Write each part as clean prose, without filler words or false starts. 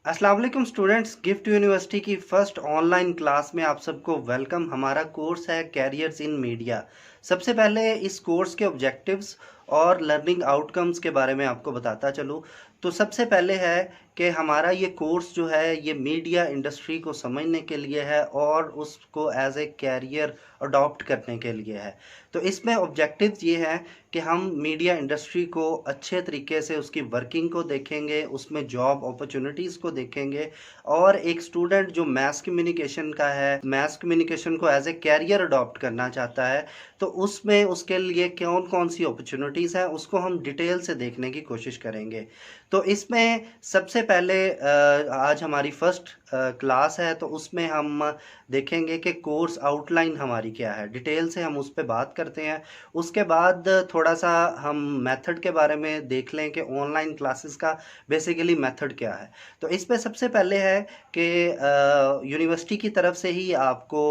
अस्सलाम वालेकुम students, gift university की फ़र्स्ट ऑनलाइन क्लास में आप सबको वेलकम। हमारा कोर्स है कैरियर्स इन मीडिया। सबसे पहले इस कोर्स के ऑब्जेक्टिव्स और लर्निंग आउटकम्स के बारे में आपको बताता चलूँ। तो सबसे पहले है कि हमारा ये कोर्स जो है ये मीडिया इंडस्ट्री को समझने के लिए है और उसको एज ए कैरियर अडॉप्ट करने के लिए है। तो इसमें ऑब्जेक्टिव्स ये हैं कि हम मीडिया इंडस्ट्री को अच्छे तरीके से उसकी वर्किंग को देखेंगे, उसमें जॉब अपॉर्चुनिटीज़ को देखेंगे और एक स्टूडेंट जो मैस कम्युनिकेशन का है, मैस कम्युनिकेशन को एज ए कैरियर अडॉप्ट करना चाहता है, तो उसमें उसके लिए कौन कौन सी अपॉर्चुनिटीज़ हैं उसको हम डिटेल से देखने की कोशिश करेंगे। तो इसमें सबसे पहले आज हमारी फर्स्ट क्लास है, तो उसमें हम देखेंगे कि कोर्स आउटलाइन हमारी क्या है, डिटेल से हम उस पर बात करते हैं। उसके बाद थोड़ा सा हम मेथड के बारे में देख लें कि ऑनलाइन क्लासेस का बेसिकली मेथड क्या है। तो इस पे सबसे पहले है कि यूनिवर्सिटी की तरफ से ही आपको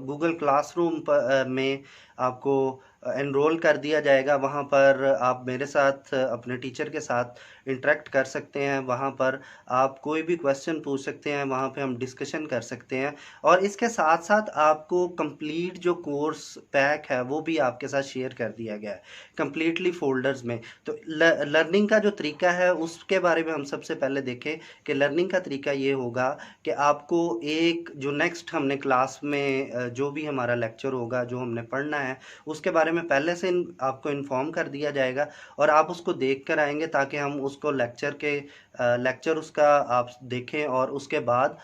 गूगल क्लासरूम में आपको एनरोल कर दिया जाएगा। वहाँ पर आप मेरे साथ अपने टीचर के साथ इंटरेक्ट कर सकते हैं, वहाँ पर आप कोई भी क्वेश्चन पूछ सकते हैं, वहाँ पे हम डिस्कशन कर सकते हैं और इसके साथ साथ आपको कंप्लीट जो कोर्स पैक है वो भी आपके साथ शेयर कर दिया गया है कंप्लीटली फोल्डर्स में। तो लर्निंग का जो तरीका है उसके बारे में हम सबसे पहले देखें कि लर्निंग का तरीका ये होगा कि आपको एक जो नेक्स्ट हमने क्लास में जो भी हमारा लेक्चर होगा, जो हमने पढ़ना है, उसके बारे में पहले से आपको इन्फॉर्म कर दिया जाएगा और आप उसको देख कर आएंगे ताकि हम उसको लेक्चर उसका आप देखें और उसके बाद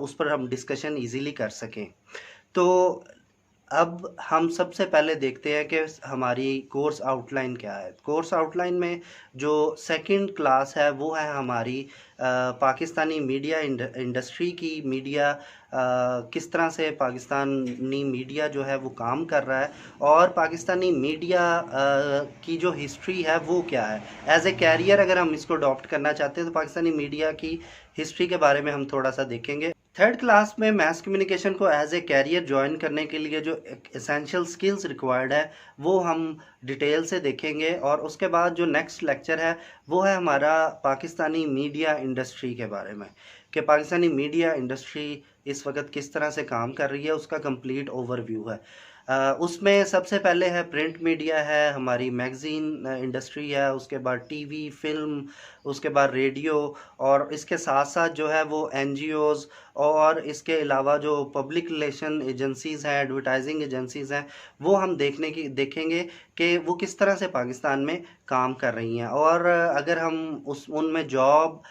उस पर हम डिस्कशन इजीली कर सकें। तो अब हम सबसे पहले देखते हैं कि हमारी कोर्स आउटलाइन क्या है। कोर्स आउटलाइन में जो सेकंड क्लास है वो है हमारी पाकिस्तानी मीडिया इंडस्ट्री की। मीडिया किस तरह से पाकिस्तानी मीडिया जो है वो काम कर रहा है और पाकिस्तानी मीडिया की जो हिस्ट्री है वो क्या है। एज ए कैरियर अगर हम इसको अडॉप्ट करना चाहते हैं तो पाकिस्तानी मीडिया की हिस्ट्री के बारे में हम थोड़ा सा देखेंगे। थर्ड क्लास में मैस कम्युनिकेशन को एज ए कैरियर ज्वाइन करने के लिए जो एसेंशियल स्किल्स रिक्वायर्ड है वो हम डिटेल से देखेंगे और उसके बाद जो नेक्स्ट लेक्चर है वो है हमारा पाकिस्तानी मीडिया इंडस्ट्री के बारे में कि पाकिस्तानी मीडिया इंडस्ट्री इस वक्त किस तरह से काम कर रही है, उसका कंप्लीट ओवरव्यू है। उसमें सबसे पहले है प्रिंट मीडिया है, हमारी मैगज़ीन इंडस्ट्री है, उसके बाद टीवी, फिल्म, उसके बाद रेडियो और इसके साथ साथ जो है वो एनजीओज़ और इसके अलावा जो पब्लिक रिलेशन एजेंसीज़ हैं, एडवर्टाइजिंग एजेंसीज़ हैं, वो हम देखेंगे कि वो किस तरह से पाकिस्तान में काम कर रही हैं और अगर हम उस उनमें जॉब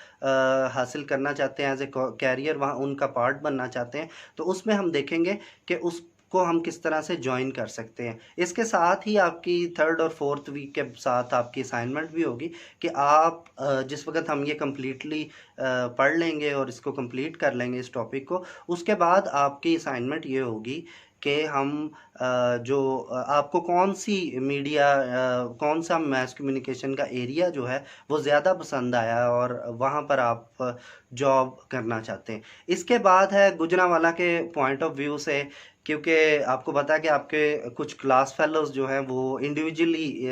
हासिल करना चाहते हैं, एज ए कैरियर वहाँ उनका पार्ट बनना चाहते हैं, तो उसमें हम देखेंगे कि उसको हम किस तरह से ज्वाइन कर सकते हैं। इसके साथ ही आपकी थर्ड और फोर्थ वीक के साथ आपकी असाइनमेंट भी होगी कि आप जिस वक्त हम ये कम्प्लीटली पढ़ लेंगे और इसको कंप्लीट कर लेंगे इस टॉपिक को, उसके बाद आपकी असाइनमेंट ये होगी कि हम आपको कौन सा मैस कम्युनिकेशन का एरिया जो है वो ज़्यादा पसंद आया और वहाँ पर आप जॉब करना चाहते हैं। इसके बाद है गुजरांवाला के पॉइंट ऑफ व्यू से, क्योंकि आपको पता है कि आपके कुछ क्लास फेलोज़ जो हैं वो इंडिविजुअली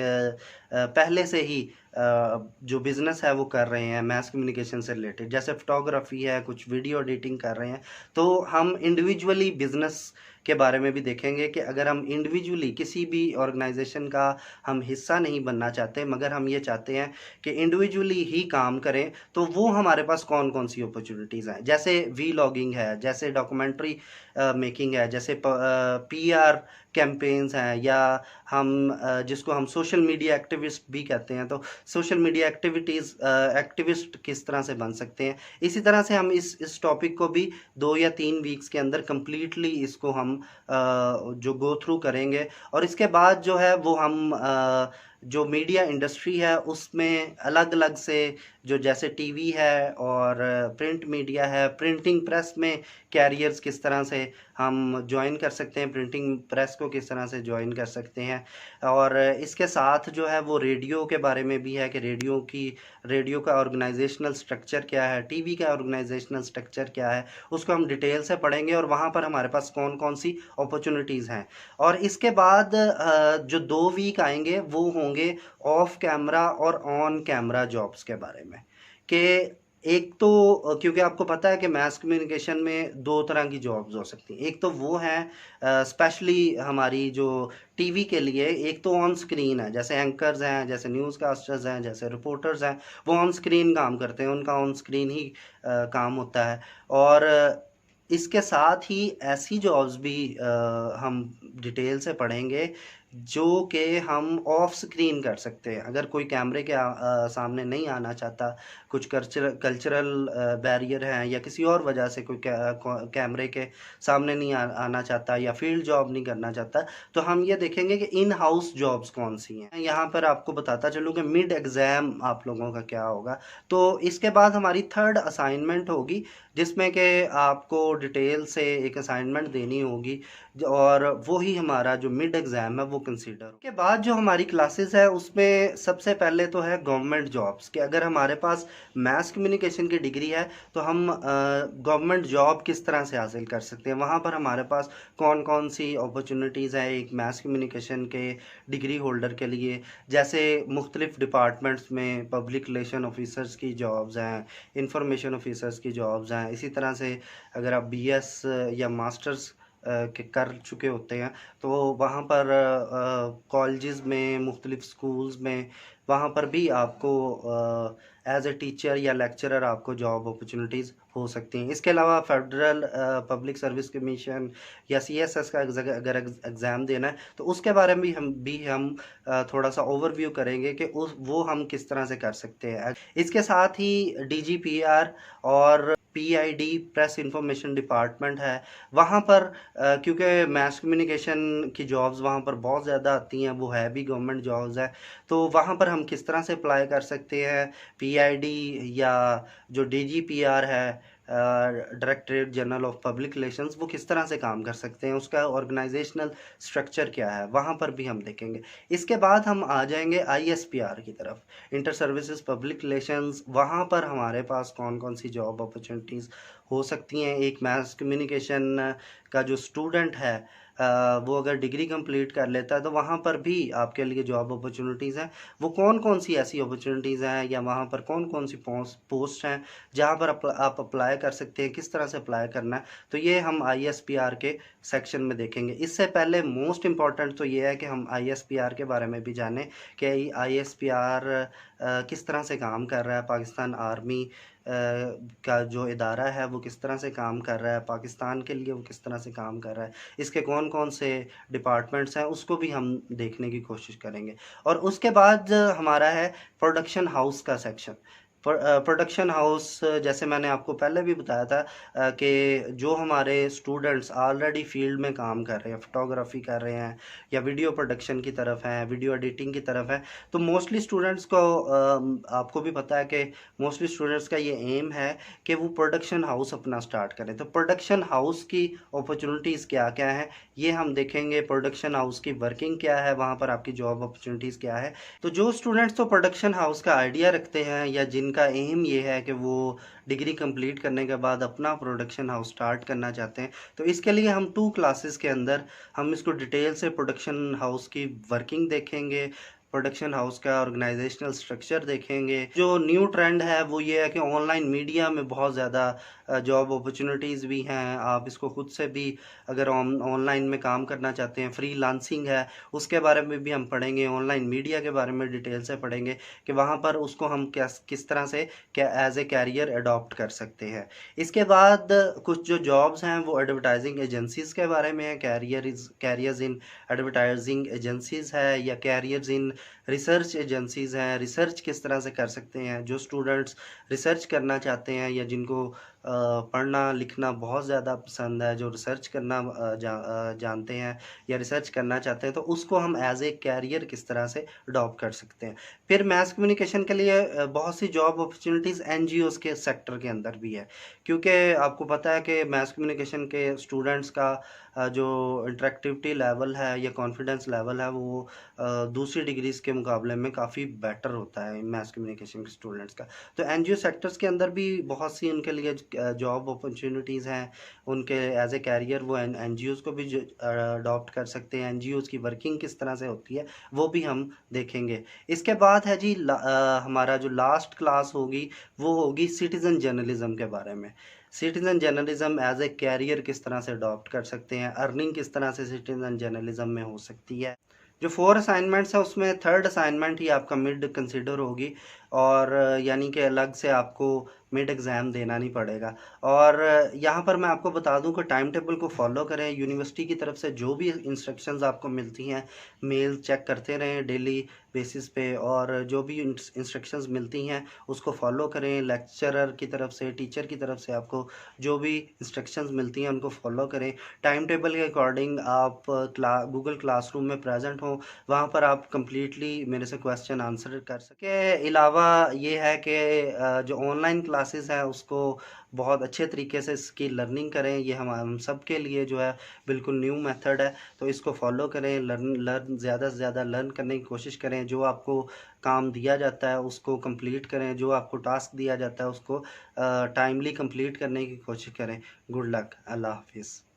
पहले से ही जो बिज़नेस है वो कर रहे हैं मैस कम्युनिकेशन से रिलेटेड, जैसे फ़ोटोग्राफ़ी है, कुछ वीडियो एडिटिंग कर रहे हैं। तो हम इंडिविजुअली बिज़नेस के बारे में भी देखेंगे कि अगर हम इंडिविजुअली किसी भी ऑर्गेनाइजेशन का हम हिस्सा नहीं बनना चाहते मगर हम ये चाहते हैं कि इंडिविजुअली ही काम करें, तो वो हमारे पास कौन कौन सी अपॉर्चुनिटीज़ हैं, जैसे वीलॉगिंग है, जैसे डॉक्यूमेंट्री मेकिंग है, जैसे पीआर कैंपेन्स हैं, या हम जिसको हम सोशल मीडिया एक्टिविस्ट भी कहते हैं, तो सोशल मीडिया एक्टिविस्ट किस तरह से बन सकते हैं। इसी तरह से हम इस टॉपिक को भी 2 या 3 वीक्स के अंदर कम्प्लीटली इसको हम जो गो थ्रू करेंगे और इसके बाद जो है वो हम जो मीडिया इंडस्ट्री है उसमें अलग अलग से जो जैसे टीवी है और प्रिंट मीडिया है, प्रिंटिंग प्रेस में कैरियर्स किस तरह से हम ज्वाइन कर सकते हैं, प्रिंटिंग प्रेस को किस तरह से ज्वाइन कर सकते हैं और इसके साथ जो है वो रेडियो के बारे में भी है कि रेडियो का ऑर्गेनाइजेशनल स्ट्रक्चर क्या है, टीवी का ऑर्गेनाइजेशनल स्ट्रक्चर क्या है, उसको हम डिटेल से पढ़ेंगे और वहाँ पर हमारे पास कौन कौन सी अपॉर्चुनिटीज़ हैं। और इसके बाद जो 2 वीक आएंगे वो होंगे ऑफ कैमरा और ऑन कैमरा जॉब्स के बारे में कि एक तो क्योंकि आपको पता है कि मास कम्युनिकेशन में 2 तरह की जॉब्स हो सकती हैं। एक तो वो है स्पेशली हमारी जो टीवी के लिए, एक तो ऑन स्क्रीन है, जैसे एंकर्स हैं, जैसे न्यूज़ कास्टर्स हैं, जैसे रिपोर्टर्स हैं, वो ऑन स्क्रीन काम करते हैं, उनका ऑन स्क्रीन ही काम होता है। और इसके साथ ही ऐसी जॉब्स भी हम डिटेल से पढ़ेंगे जो कि हम ऑफ स्क्रीन कर सकते हैं। अगर कोई कैमरे के सामने नहीं आना चाहता, कुछ कल्चरल बैरियर हैं या किसी और वजह से कोई कैमरे के सामने नहीं आना चाहता या फील्ड जॉब नहीं करना चाहता, तो हम ये देखेंगे कि इन हाउस जॉब्स कौन सी हैं। यहाँ पर आपको बताता चलूँ कि मिड एग्ज़ाम आप लोगों का क्या होगा। तो इसके बाद हमारी थर्ड असाइनमेंट होगी, जिसमें कि आपको डिटेल से एक असाइनमेंट देनी होगी, और वो ही हमारा जो मिड एग्ज़ाम है वो कंसीडर के बाद जो हमारी क्लासेस है उसमें सबसे पहले तो है गवर्नमेंट जॉब्स कि अगर हमारे पास मास कम्युनिकेशन की डिग्री है तो हम गवर्नमेंट जॉब किस तरह से हासिल कर सकते हैं। वहाँ पर हमारे पास कौन कौन सी अपॉर्चुनिटीज़ हैं एक मास कम्युनिकेशन के डिग्री होल्डर के लिए, जैसे मुख्तलिफ डिपार्टमेंट्स में पब्लिक रिलेशन ऑफिसर्स की जॉब्स हैं, इंफॉर्मेशन ऑफिसर्स की जॉब्स हैं। इसी तरह से अगर आप बीएस या मास्टर्स के कर चुके होते हैं तो वहाँ पर कॉलेजेस में, मुख्तलिफ स्कूल्स में, वहाँ पर भी आपको एज ए टीचर या लेक्चरर आपको जॉब अपॉर्चुनिटीज़ हो सकती हैं। इसके अलावा फेडरल पब्लिक सर्विस कमीशन या सीएसएस का अगर एग्ज़ाम देना है तो उसके बारे में भी हम थोड़ा सा ओवरव्यू करेंगे कि उस वो हम किस तरह से कर सकते हैं। इसके साथ ही डीजीपीआर और पीआईडी प्रेस इंफॉर्मेशन डिपार्टमेंट है, वहाँ पर क्योंकि मास कम्युनिकेशन की जॉब्स वहाँ पर बहुत ज़्यादा आती हैं, वो है भी गवर्नमेंट जॉब्स है, तो वहाँ पर हम किस तरह से अप्लाई कर सकते हैं। पीआईडी या जो डीजीपीआर है, directorate general of public relations, वो किस तरह से काम कर सकते हैं, उसका ऑर्गेनाइजेशनल स्ट्रक्चर क्या है, वहाँ पर भी हम देखेंगे। इसके बाद हम आ जाएंगे आईएसपीआर की तरफ, इंटर सर्विसेज पब्लिक रिलेशंस। वहाँ पर हमारे पास कौन कौन सी जॉब अपॉर्चुनिटीज़ हो सकती हैं। एक मास कम्युनिकेशन का जो स्टूडेंट है वो अगर डिग्री कंप्लीट कर लेता है तो वहाँ पर भी आपके लिए जॉब अपॉर्चुनिटीज़ हैं। वो कौन कौन सी ऐसी अपॉर्चुनिटीज़ हैं या वहाँ पर कौन कौन सी पोस्ट हैं जहाँ पर आप अप्लाई कर सकते हैं, किस तरह से अप्लाई करना है, तो ये हम आईएसपीआर के सेक्शन में देखेंगे। इससे पहले मोस्ट इम्पॉर्टेंट तो ये है कि हम आईएसपीआर के बारे में भी जानें कि आईएसपीआर किस तरह से काम कर रहा है, पाकिस्तान आर्मी का जो इदारा है वो किस तरह से काम कर रहा है, पाकिस्तान के लिए वो किस तरह से काम कर रहा है, इसके कौन कौन से डिपार्टमेंट्स हैं, उसको भी हम देखने की कोशिश करेंगे। और उसके बाद हमारा है प्रोडक्शन हाउस का सेक्शन। प्रोडक्शन हाउस, जैसे मैंने आपको पहले भी बताया था कि जो हमारे स्टूडेंट्स ऑलरेडी फील्ड में काम कर रहे हैं, फोटोग्राफी कर रहे हैं या वीडियो प्रोडक्शन की तरफ हैं, वीडियो एडिटिंग की तरफ है, तो मोस्टली स्टूडेंट्स को आपको भी पता है कि मोस्टली स्टूडेंट्स का ये एम है कि वो प्रोडक्शन हाउस अपना स्टार्ट करें। तो प्रोडक्शन हाउस की अपॉर्चुनिटीज़ क्या क्या हैं ये हम देखेंगे। प्रोडक्शन हाउस की वर्किंग क्या है, वहाँ पर आपकी जॉब अपॉर्चुनिटीज़ क्या है। तो जो स्टूडेंट्स तो प्रोडक्शन हाउस का आइडिया रखते हैं या जिनका एम ये है कि वो डिग्री कंप्लीट करने के बाद अपना प्रोडक्शन हाउस स्टार्ट करना चाहते हैं, तो इसके लिए हम 2 क्लासेस के अंदर हम इसको डिटेल से प्रोडक्शन हाउस की वर्किंग देखेंगे, प्रोडक्शन हाउस का ऑर्गेनाइजेशनल स्ट्रक्चर देखेंगे। जो न्यू ट्रेंड है वो ये है कि ऑनलाइन मीडिया में बहुत ज़्यादा जॉब अपॉर्चुनिटीज़ भी हैं। आप इसको खुद से भी अगर ऑनलाइन में काम करना चाहते हैं, फ्रीलांसिंग है, उसके बारे में भी हम पढ़ेंगे। ऑनलाइन मीडिया के बारे में डिटेल से पढ़ेंगे कि वहाँ पर उसको हम किस तरह से क्या एज ए कैरियर अडॉप्ट कर सकते हैं। इसके बाद कुछ जो जॉब्स हैं वो एडवर्टाइजिंग एजेंसीज़ के बारे में है। कैरियर्स इन एडवर्टाइजिंग एजेंसीज़ है या कैरियर्स इन रिसर्च एजेंसीज़ हैं। रिसर्च किस तरह से कर सकते हैं, जो स्टूडेंट्स रिसर्च करना चाहते हैं या जिनको पढ़ना लिखना बहुत ज़्यादा पसंद है, जो रिसर्च करना जानते हैं या रिसर्च करना चाहते हैं, तो उसको हम एज ए कैरियर किस तरह से अडॉप्ट कर सकते हैं। फिर मास कम्युनिकेशन के लिए बहुत सी जॉब अपॉर्चुनिटीज़ एनजीओज़ के सेक्टर के अंदर भी है, क्योंकि आपको पता है कि मास कम्युनिकेशन के स्टूडेंट्स का जो इंटरेक्टिविटी लेवल है या कॉन्फिडेंस लेवल है वो दूसरी डिग्री स्टडीज़ के मुकाबले में काफ़ी बेटर होता है मैस कम्युनिकेशन के स्टूडेंट्स का। तो एनजीओ सेक्टर्स के अंदर भी बहुत सी उनके लिए जॉब अपॉर्चुनिटीज़ हैं, उनके एज ए कैरियर वो एनजीओज़ को भी अडॉप्ट कर सकते हैं। एनजीओज़ की वर्किंग किस तरह से होती है वो भी हम देखेंगे। इसके बाद है जी हमारा जो लास्ट क्लास होगी वो होगी सिटीज़न जर्नलिज़्म के बारे में। Citizen journalism as a career किस तरह से अडॉप्ट कर सकते हैं, अर्निंग किस तरह से सिटीज़न जर्नलिज़्म में हो सकती है। जो 4 असाइनमेंट्स हैं उसमें थर्ड असाइनमेंट ही आपका मिड कंसिडर होगी, और यानी कि अलग से आपको मिड एग्ज़ाम देना नहीं पड़ेगा। और यहाँ पर मैं आपको बता दूं कि टाइम टेबल को फॉलो करें। यूनिवर्सिटी की तरफ से जो भी इंस्ट्रक्शंस आपको मिलती हैं मेल चेक करते रहें डेली बेसिस पे, और जो भी इंस्ट्रक्शंस मिलती हैं उसको फॉलो करें। लेक्चरर की तरफ से, टीचर की तरफ से आपको जो भी इंस्ट्रक्शंस मिलती हैं उनको फॉलो करें। टाइम टेबल के अकॉर्डिंग आप गूगल क्लासरूम में प्रेजेंट हों, वहाँ पर आप कंप्लीटली मेरे से क्वेश्चन आंसर कर सके। अलावा ये है कि जो ऑनलाइन क्लासेस हैं उसको बहुत अच्छे तरीके से इसकी लर्निंग करें। ये हम सब के लिए जो है बिल्कुल न्यू मेथड है, तो इसको फॉलो करें। लर्न ज़्यादा से ज़्यादा लर्न करने की कोशिश करें। जो आपको काम दिया जाता है उसको कंप्लीट करें, जो आपको टास्क दिया जाता है उसको टाइमली कंप्लीट करने की कोशिश करें। गुड लक, अल्लाह हाफिज़।